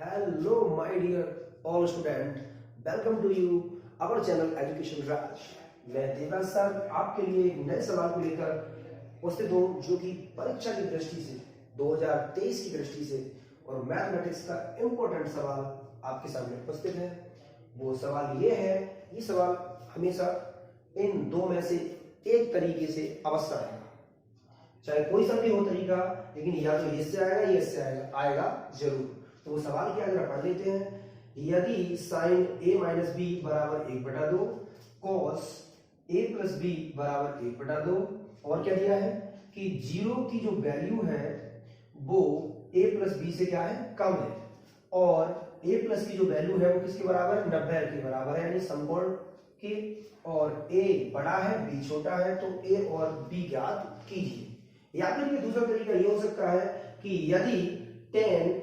Hello, my dear all student. Welcome to you our channel Education Raj. मैं Devraj sir आपके लिए एक नए सवाल को लेकर उपस्थित हूँ जो कि परीक्षा की दृष्टि से 2023 की दृष्टि से और मैथमेटिक्स का इम्पोर्टेंट सवाल आपके सामने उपस्थित है। वो सवाल ये है, ये सवाल हमेशा इन दो में से एक तरीके से अवश्य आएगा, चाहे कोई सा भी हो तरीका, लेकिन या तो इससे आएगा या इससे आएगा जरूर। तो वो सवाल क्या जरा पढ़ लेते हैं। यदि साइन a माइनस बी बराबर 1/2, कॉस a प्लस बी बराबर 1/2, और क्या दिया है कि जीरो की जो वैल्यू है वो a प्लस बी से क्या है, कम है, और a प्लस की जो वैल्यू है वो किसके बराबर है, 90 के बराबर है, यानी समकोण के, और a बड़ा है b छोटा है, तो a और b ज्ञात कीजिए। या फिर ये दूसरा तरीका ये हो सकता है कि यदि tan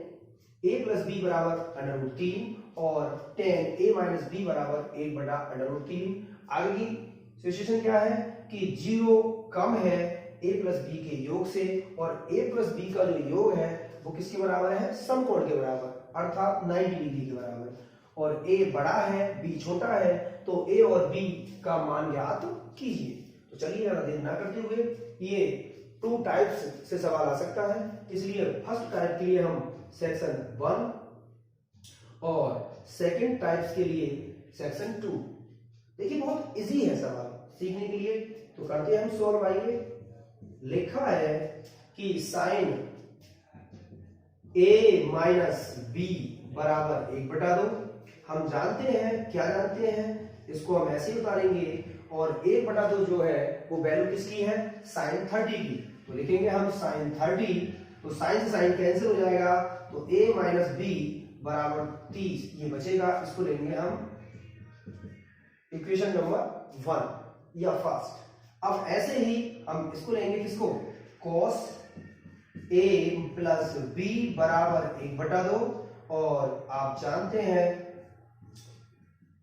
a प्लस बी बराबर √3 और tan a माइनस बी बराबर 1/√3, आगे की सिचुएशन क्या है कि जीरो कम है a प्लस बी के योग से, और a प्लस बी का जो योग है वो किसके बराबर है, समकोण के बराबर, अर्थात 90 डिग्री के बराबर, और a बड़ा है b छोटा है, तो a और b का मान ज्ञात कीजिए। तो चलिए ज्यादा देर ना करते हुए, ये टू टाइप्स से सवाल आ सकता है, इसलिए फर्स्ट टाइप के लिए हम सेक्शन 1 और सेकंड टाइप्स के लिए सेक्शन 2। देखिए बहुत इजी है सवाल सीखने के लिए, तो करते हैं हम सॉल्व। आइए, लिखा है कि साइन a माइनस बी बराबर 1/2। हम जानते हैं, क्या जानते हैं, इसको हम ऐसे ही उतारेंगे, और 1/2 जो है वो वैल्यू किसकी है, साइन 30 की, तो लिखेंगे हम साइन 30, तो साइन से साइन कैंसिल हो जाएगा, तो a माइनस बी बराबर 30 ये बचेगा। इसको लेंगे हम इक्वेशन नंबर 1 या फर्स्ट। अब ऐसे ही हम इसको लेंगे, किसको, cos a प्लस बी बराबर 1/2, और आप जानते हैं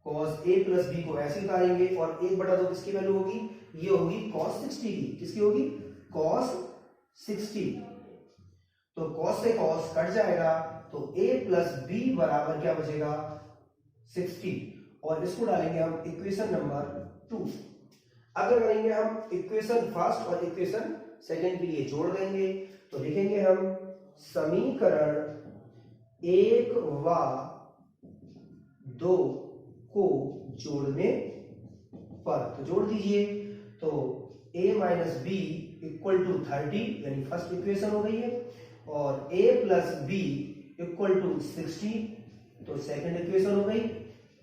cos a प्लस बी को ऐसे उतारेंगे, और 1/2 किसकी वैल्यू होगी, ये होगी cos 60 की, किसकी होगी, cos 60, तो cos से cos कट जाएगा, तो a प्लस बी बराबर क्या बचेगा, 60, और इसको डालेंगे हम इक्वेशन नंबर 2। अगर करेंगे हम इक्वेशन फर्स्ट और इक्वेशन सेकंड के लिए जोड़ देंगे, तो लिखेंगे हम समीकरण 1 व 2 को जोड़ने पर, तो जोड़ दीजिए, तो a minus B equal to 30, यानी फर्स्ट इक्वेशन हो गई है, और a plus B equal to 60, तो सेकंड इक्वेशन हो गई।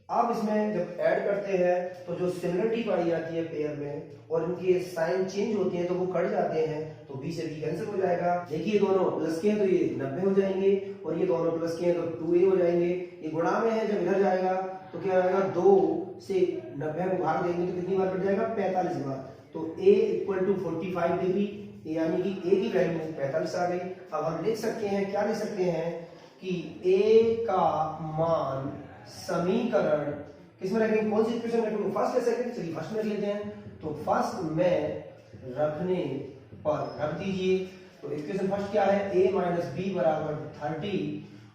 अब इसमें जब ऐड करते हैं तो जो सिमिलरिटी पाई जाती है पेयर में, और इनके साइन चेंज होते हैं तो वो कट जाते हैं, तो b से b कैंसिल हो जाएगा। देखिए दोनों प्लस के हैं तो ये 90 हो जाएंगे, और ये दोनों प्लस के हैं तो 2a हो जाएंगे। ये गुणा में है, जब इधर जाएगा तो क्या आएगा, 2 से 90 को भाग देंगे तो कितनी बार कट जाएगा, 45 बार, तो a इक्वल टू 45 डिग्री, यानी कि a की वैल्यू 45 आ गई। अब हम लिख सकते हैं, क्या लिख सकते हैं कि a का मान समीकरण किसमें रखेंगे, कौन सी इक्वेशन रखेंगे, फर्स्ट या सेकंड, चलिए फर्स्ट में रख लेते हैं, तो फर्स्ट में रखने पर रख दीजिए। तो इक्वेशन फर्स्ट क्या है, a माइनस बी बराबर 30,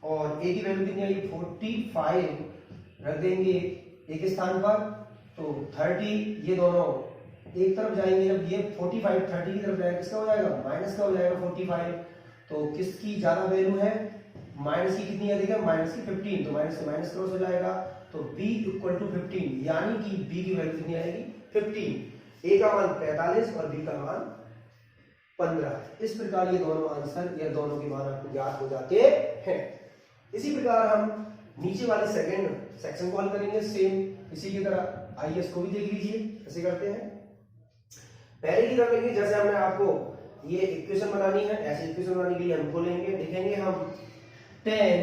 और a की वैल्यू कितनी आई, 45 रख देंगे एक स्थान पर, तो 30, ये दोनों एक तरफ जाएंगे, जब ये 45 30 की तरफ जाएगा, किसका हो जाएगा, माइनस का हो जाएगा 45, तो किसकी ज्यादा वैल्यू है, माइनस की कितनी है, देखिए माइनस की 15, तो माइनस से माइनस क्रॉस हो जाएगा, तो b इक्वल टू 15, यानी कि b की वैल्यू कितनी आएगी, 15, a का मान 45 और b का मान 15। इस प्रकार ये दोनों आंसर या दोनों के मान आपको ज्ञात हो जाते हैं। इसी प्रकार हम नीचे वाले सेकंड सेक्शन को हल करेंगे सेम इसी की तरह। आइए इसको भी देख लीजिए कैसे करते हैं। पहले की तरह लेंगे, जैसे हमने आपको ये इक्वेशन बनानी है, ऐसे इक्वेशन बनाने के लिए हमको लेंगे, लिखेंगे हम tan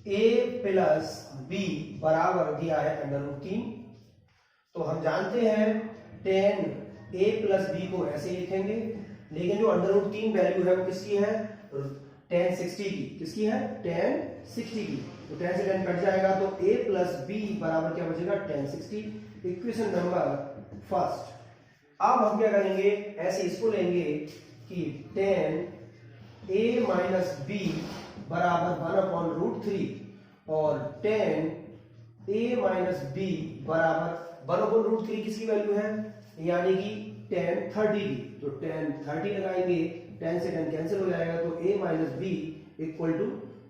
a प्लस बी बराबर दिया है √3, तो हम जानते हैं tan a प्लस बी को ऐसे लिखेंगे, लेकिन जो √3 वैल्यू है वो किसकी है, tan 60 की, किसकी है, tan 60 की, तो tan से tan कट जाएगा, तो a प्लस बी बराबर क्या बचेगा, tan 60, इक्वेशन नंबर फर्स्ट। अब हम क्या करेंगे, ऐसे इसको लेंगे कि tan a माइनस बी बराबर 1/√3 √3 और tan a माइनस बी बराबर 1/√3 किसकी वैल्यू है, यानी कि tan 30 की। तो tan 30 लगाएंगे, tan से tan कैंसिल हो जाएगा, तो a minus B equal to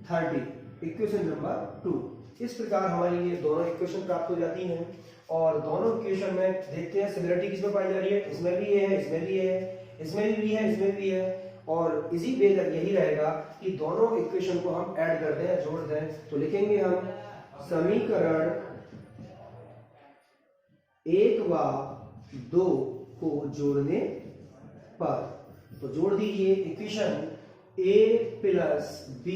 30, equation number 2। इस प्रकार हमारी ये दोनों इक्वेशन प्राप्त हो जाती हैं। और दोनों इक्वेशन में देखते हैं सिमिलरिटी किसमें पाई जा रही है, इसमें भी ये है, इसमें भी ये है, इसमें भी है, इसमें भी है। और इसी वे यही रहेगा कि दोनों इक्वेशन को हम ऐड कर दें, जोड़ दें। तो लिखेंगे हम समीकरण 1 व 2 को जोड़ने पर, तो जोड़ दीजिए equation a plus b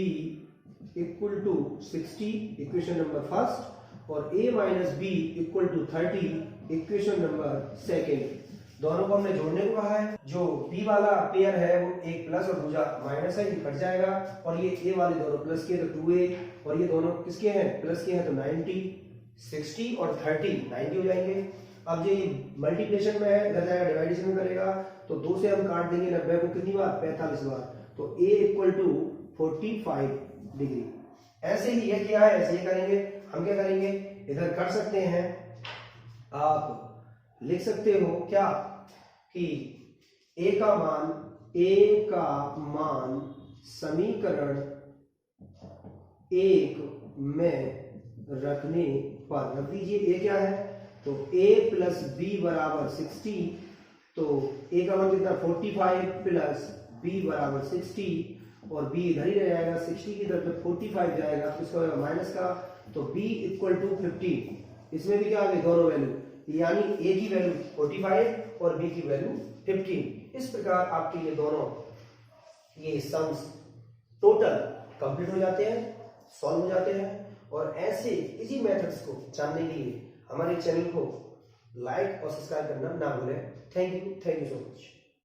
equal to 60, equation number first, और a minus B equal to 30, equation number second. दोनों को हमने जोड़ने को कहा है। जो b वाला पेयर है वो एक प्लस और दूसरा माइनस है, ये कट जाएगा। और ये a वाले दोनों प्लस के तो 2a, और ये दोनों किसके हैं, प्लस के हैं, तो 90, 60 और 30 90 हो जाएंगे। अब ये मल्टीप्लिकेशन में है, इधर जाएगा डिवाइडेशन में करेगा, तो 2 से हम काट देंगे 90 को कितनी बार, 45 बार। तो a इक्वल टू 45 डिग्री। ऐसे ही ये क्या है, ऐसे ही करेंगे। हम क्या करेंगे, इधर कर सकते हैं, आप लिख सकते हो क्या कि a का मान समीकरण 1 में रखने पर, रख दीजिए a क्या है, तो a प्लस बी बराबर 60, तो a का मान कितना 45 प्लस b बराबर 60, और b इधर ही रह जाएगा, 60 की तरफ 45 जाएगा, तो इसका होगा माइनस का, तो b इक्वल टू 15। इसमें भी क्या आ गई, दोनों वैल्यू, यानी a की वैल्यू 45 और b की वैल्यू 15। इस प्रकार आपके ये दोनों ये सम्स टोटल कंप्लीट हो जाते हैं, सॉल्व हो जाते हैं। और ऐसे इजी मेथड्स को जानने के लिए हमारे चैनल को लाइक और सब्सक्राइब करना ना भूलें। Thank you so much.